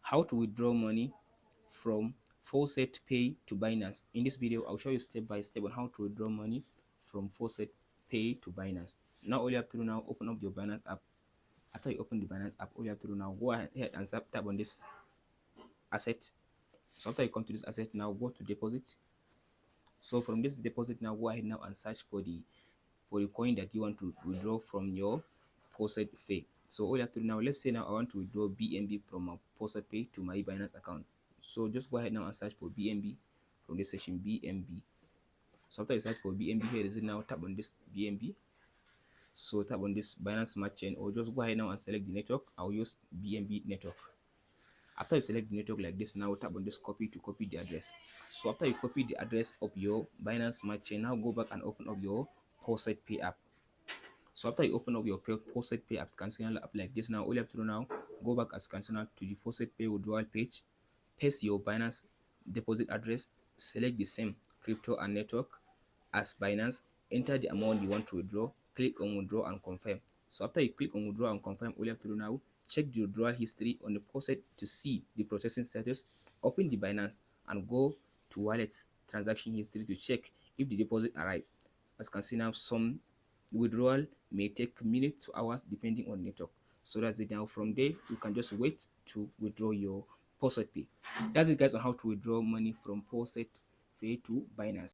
how to withdraw money from FaucetPay to Binance. In this video, I'll show you step by step on how to withdraw money from FaucetPay to Binance. Now, all you have to do now, open up your Binance app. After you open the Binance app, all you have to do now, go ahead and tap on this asset. So after you come to this asset, now go to deposit. So from this deposit, now go ahead now and search for the coin that you want to withdraw from your FaucetPay. So all you have to do now, let's say now I want to withdraw BNB from my FaucetPay to my Binance account. So just go ahead now and search for BNB from this section, BNB. So after you search for BNB, here is it now, tap on this BNB. So tap on this Binance Smart Chain, or just go ahead now and select the network. I'll use BNB network. After you select the network like this, now tap on this copy to copy the address. So after you copy the address of your Binance Smart Chain, now go back and open up your FaucetPay app. So after you open up your FaucetPay app like this, now all you have to do now, go back as to the FaucetPay withdrawal page, paste your Binance deposit address, select the same crypto and network as Binance, enter the amount you want to withdraw, click on withdraw and confirm. So after you click on withdraw and confirm, all you have to do now, check the withdrawal history on the Faucet to see the processing status, open the Binance and go to wallets transaction history to check if the deposit arrived. As you can see now, some withdrawal may take minutes to hours depending on network. So that's it. Now from there, you can just wait to withdraw your FaucetPay. That's it, guys, on how to withdraw money from FaucetPay to Binance.